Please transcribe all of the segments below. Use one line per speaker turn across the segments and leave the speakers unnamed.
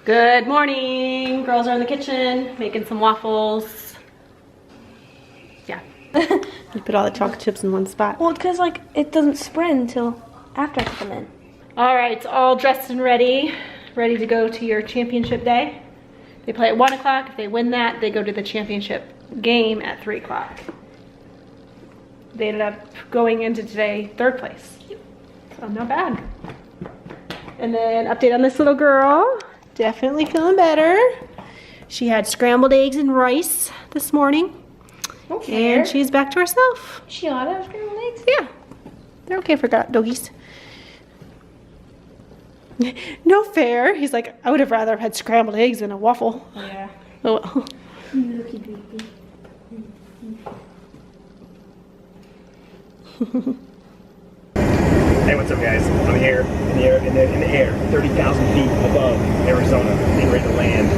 Good morning. Girls are in the kitchen making some waffles. Yeah. You put all the chocolate chips in one spot.
Well, because like it doesn't spread until after I put them in.
All right, all dressed and ready to go to your championship day. They play at 1 o'clock. If they win that, they go to the championship game at 3 o'clock. They ended up going into today 3rd place. So not bad. And then update on this little girl. Definitely feeling better. She had scrambled eggs and rice this morning.
Okay.
And she's back to herself.
She ought to have scrambled eggs?
Yeah. They're okay for doggies. No fair. He's like, I would have rather had scrambled eggs than a waffle.
Yeah.
Oh well.
Hey, what's up, guys? I'm here in the air, 30,000 feet above Arizona, getting ready to land.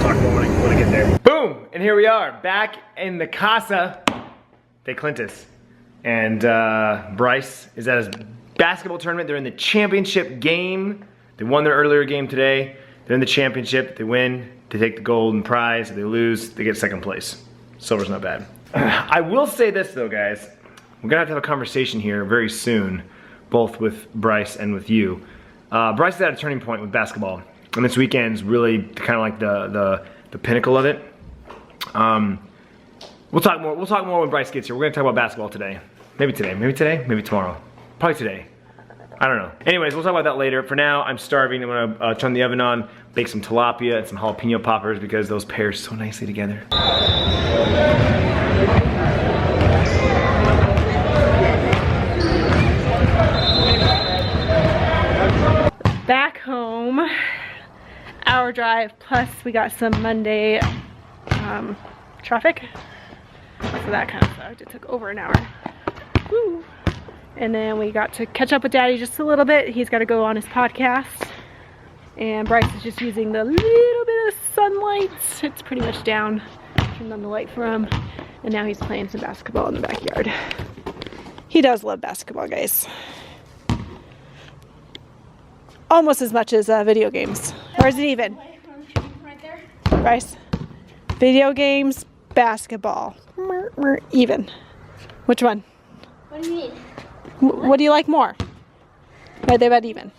Talk about when I get there. Boom! And here we are, back in the Casa de Clintus. And Bryce is at his basketball tournament. They're in the championship game. They won their earlier game today. They're in the championship. They win. They take the golden prize. If they lose, they get 2nd place. Silver's not bad. I will say this though, guys. We're gonna have a conversation here very soon, both with Bryce and with you. Bryce is at a turning point with basketball, and this weekend's really kind of like the pinnacle of it. We'll talk more. We'll talk more when Bryce gets here. We're gonna talk about basketball today. Maybe today. Maybe today. Maybe tomorrow. Probably today. I don't know. Anyways, we'll talk about that later. For now, I'm starving. I'm gonna turn the oven on, bake some tilapia and some jalapeno poppers because those pair so nicely together.
Back home, hour drive, plus we got some Monday traffic. So that kind of sucked. It took over an hour. Woo. And then we got to catch up with Daddy just a little bit. He's got to go on his podcast. And Bryce is just using the little bit of sunlight. It's pretty much down. Turned on the light for him. And now he's playing some basketball in the backyard. He does love basketball, guys. Almost as much as video games. Or is it even?
Right there.
Bryce? Video games, basketball. Even. Which one?
What do you mean?
What do you like more? Are they about even?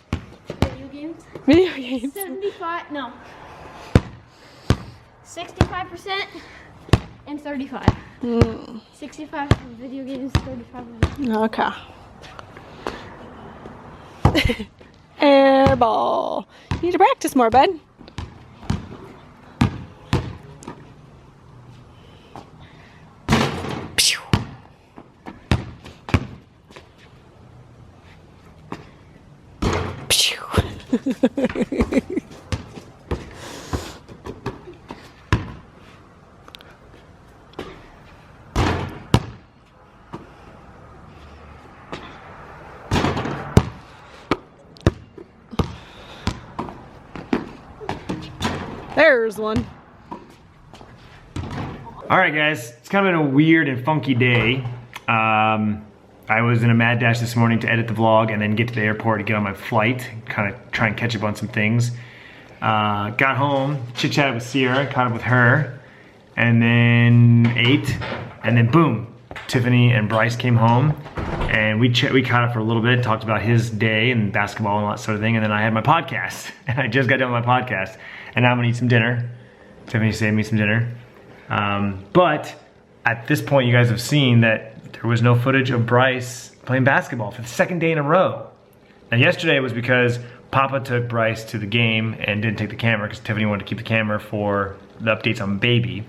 Video games?
Video games.
75, no. 65% and 35. 65 for video games, 35 for
Okay. Airball. You need to practice more, bud. Pew. Pew. There's one.
All right, guys. It's kind of been a weird and funky day. I was in a mad dash this morning to edit the vlog and then get to the airport to get on my flight, kind of try and catch up on some things. Got home, chit-chatted with Sierra, caught up with her, and then ate, and then boom, Tiffany and Bryce came home, and we caught up for a little bit, talked about his day and basketball and all that sort of thing, and then I had my podcast, and I just got done with my podcast, and now I'm gonna eat some dinner. Tiffany saved me some dinner. But at this point, you guys have seen that there was no footage of Bryce playing basketball for the 2nd day in a row. Now yesterday was because Papa took Bryce to the game and didn't take the camera because Tiffany wanted to keep the camera for the updates on baby.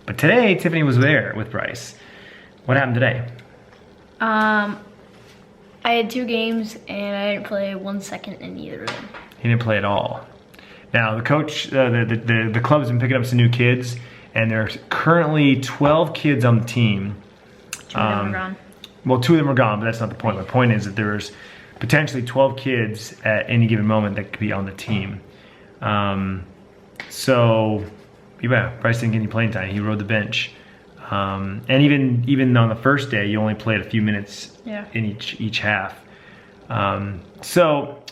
But today, Tiffany was there with Bryce. What happened today?
I had 2 games and I didn't play 1 second in either of them.
He didn't play at all. Now the coach, the club's been picking up some new kids, and there's currently 12 kids on the team.
2 of them are gone.
Well, 2 of them are gone, but that's not the point. My point is that there's potentially 12 kids at any given moment that could be on the team. So, yeah, Bryce didn't get any playing time. He rode the bench. And even on the first day, you only played a few minutes in each half. So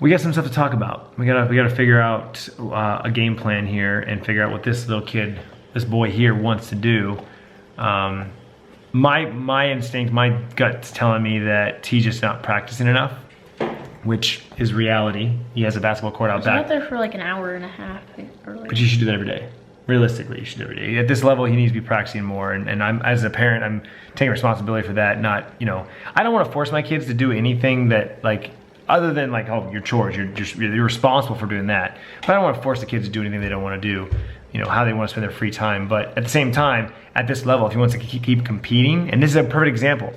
we got some stuff to talk about. We gotta figure out a game plan here and figure out what this little kid, this boy here wants to do. My instinct, my gut's telling me that he's just not practicing enough, which is reality. He has a basketball court out back.
He's out there for like an hour and a half earlier.
But you should do that every day. Realistically, you should do it every day. At this level, he needs to be practicing more. And I'm, as a parent, I'm taking responsibility for that. Not, you know, I don't want to force my kids to do anything that, like, other than like, oh, your chores, you're responsible for doing that. But I don't want to force the kids to do anything they don't want to do, you know, how they want to spend their free time. But at the same time, at this level, if he wants to keep competing, and this is a perfect example,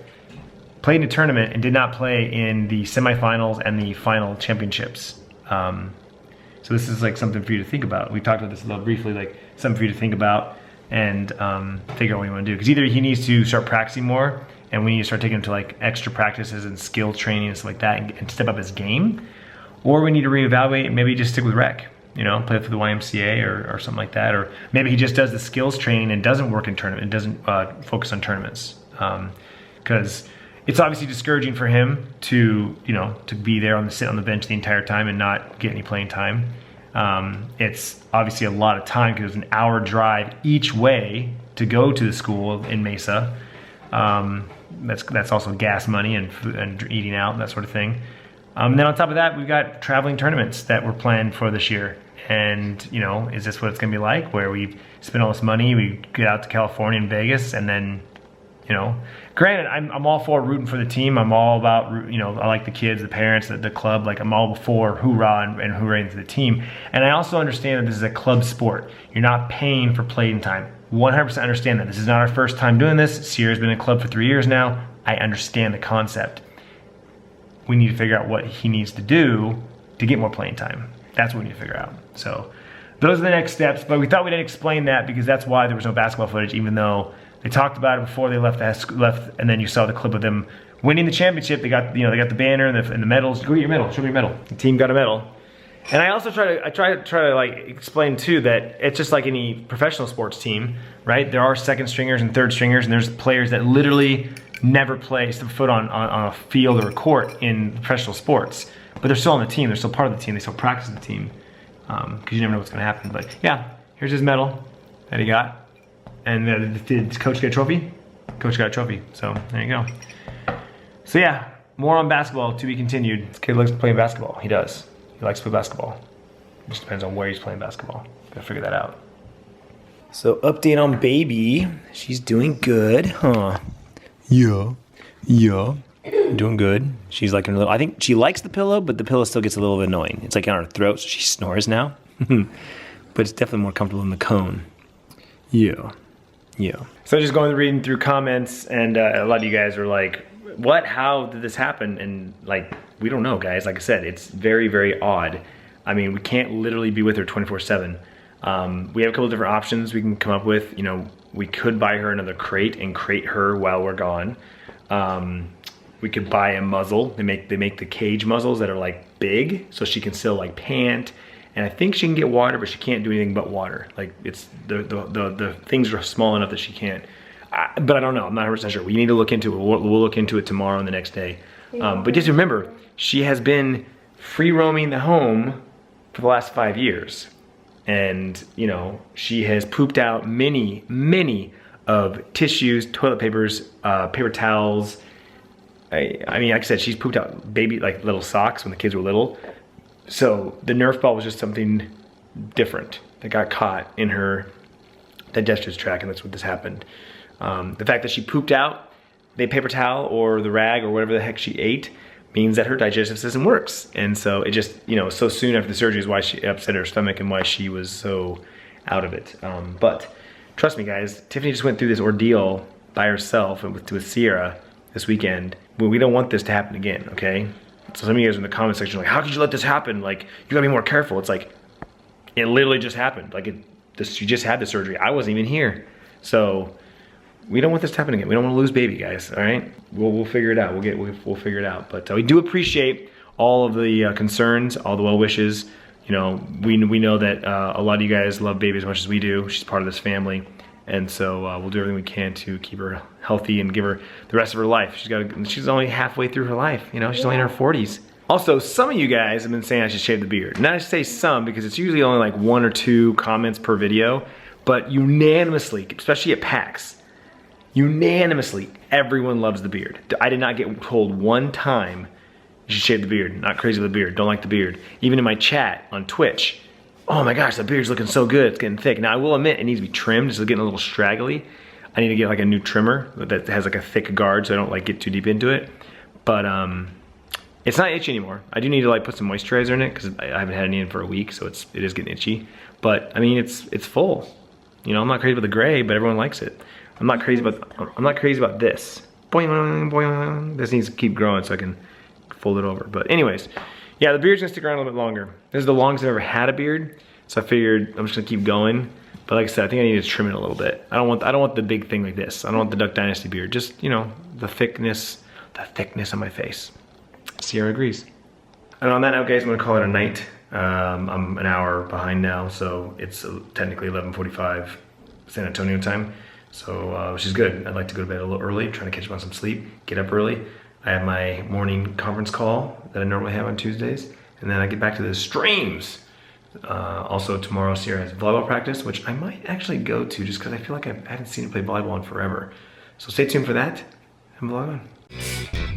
played in a tournament and did not play in the semifinals and the final championships. So this is like something for you to think about. We talked about this a little briefly, like something for you to think about and figure out what you want to do. Because either he needs to start practicing more, and we need to start taking him to like extra practices and skill training and stuff like that, and step up his game, or we need to reevaluate and maybe just stick with rec. You know, play for the YMCA or something like that, or maybe he just does the skills training and doesn't work in tournament and doesn't focus on tournaments. Because it's obviously discouraging for him to, you know, to be there sit on the bench the entire time and not get any playing time. It's obviously a lot of time because it's an hour drive each way to go to the school in Mesa. That's also gas money and food and eating out and that sort of thing. And then on top of that, we've got traveling tournaments that we're planned for this year. And, you know, is this what it's going to be like, where we spend all this money, we get out to California and Vegas, and then, you know, granted, I'm all for rooting for the team. I'm all about, you know, I like the kids, the parents, the club. Like, I'm all for hoorah and hooraying for the team. And I also understand that this is a club sport. You're not paying for playing time. 100% understand that. This is not our first time doing this. Sierra's been in a club for 3 years now. I understand the concept. We need to figure out what he needs to do to get more playing time. That's what we need to figure out. So those are the next steps. But we thought we didn't explain that because that's why there was no basketball footage, even though they talked about it before they left, and then you saw the clip of them winning the championship. They got, you know, they got the banner and the medals. Go get your medal. Show me your medal. The team got a medal. And I also try to like explain too that it's just like any professional sports team, right? There are second stringers and third stringers, and there's players that literally never place their foot on a field or a court in professional sports, but they're still on the team. They're still part of the team. They still practice the team because you never know what's going to happen. But yeah, here's his medal that he got. And did Coach get a trophy? Coach got a trophy. So there you go. So yeah, more on basketball to be continued. This kid likes to play basketball. He does. He likes to play basketball. It just depends on where he's playing basketball. Gotta figure that out. So update on baby. She's doing good, huh? Yeah. Doing good. She's like a little, I think she likes the pillow, but the pillow still gets a little bit annoying. It's like on her throat, so she snores now. But it's definitely more comfortable in the cone. Yeah. So just reading through comments, and a lot of you guys are like, what? How did this happen? And like, we don't know, guys. Like I said, it's very, very odd. I mean, we can't literally be with her 24/7. We have a couple different options we can come up with. You know, we could buy her another crate and crate her while we're gone. We could buy a muzzle. They make the cage muzzles that are like big, so she can still like pant. And I think she can get water, but she can't do anything but water. Like, it's the things are small enough that she can't. But I don't know. I'm not 100% sure. We need to look into it. We'll look into it tomorrow and the next day. But just remember, she has been free roaming the home for the last 5 years. And, you know, she has pooped out many of tissues, toilet papers, paper towels. I mean, like I said, she's pooped out baby, like little socks when the kids were little. So the Nerf ball was just something different that got caught in her digestive tract, and that's what this happened. The fact that she pooped out the paper towel or the rag or whatever the heck she ate means that her digestive system works. And so it just, you know, so soon after the surgery is why she upset her stomach and why she was so out of it. But trust me, guys, Tiffany just went through this ordeal by herself and with Sierra this weekend. But we don't want this to happen again, okay? So some of you guys in the comment section are like, how could you let this happen? Like, you gotta be more careful. It's like, it literally just happened. Like, she just had the surgery. I wasn't even here. So we don't want this to happen again. We don't want to lose baby, guys, all right? We'll figure it out. We'll figure it out. But we do appreciate all of the concerns, all the well wishes. You know, we know that a lot of you guys love baby as much as we do. She's part of this family. And so we'll do everything we can to keep her healthy and give her the rest of her life. She's only halfway through her life, you know? She's only in her 40s. Also, some of you guys have been saying I should shave the beard. And I say some because it's usually only like 1 or 2 comments per video, but unanimously, especially at PAX, unanimously, everyone loves the beard. I did not get told one time you should shave the beard. Not crazy with the beard, don't like the beard. Even in my chat on Twitch, oh my gosh, the beard's looking so good, it's getting thick. Now I will admit it needs to be trimmed, it's getting a little straggly. I need to get like a new trimmer that has like a thick guard so I don't like get too deep into it. But it's not itchy anymore. I do need to like put some moisturizer in it because I haven't had any in for a week, so it is getting itchy. But I mean, it's full. You know, I'm not crazy about the gray, but everyone likes it. I'm not crazy about this. Boing, boing. This needs to keep growing so I can fold it over. But anyways, yeah, the beard's gonna stick around a little bit longer. This is the longest I've ever had a beard, so I figured I'm just gonna keep going. But like I said, I think I need to trim it a little bit. I don't want the big thing like this. I don't want the Duck Dynasty beard. Just, you know, the thickness of my face. Sierra agrees. And on that note, guys, I'm gonna call it a night. I'm an hour behind now, so it's technically 11:45 San Antonio time. So, which is good. I'd like to go to bed a little early, trying to catch up on some sleep, get up early. I have my morning conference call that I normally have on Tuesdays, and then I get back to the streams. Also tomorrow, Sierra has volleyball practice, which I might actually go to just because I feel like I haven't seen her play volleyball in forever. So stay tuned for that, and vlog on.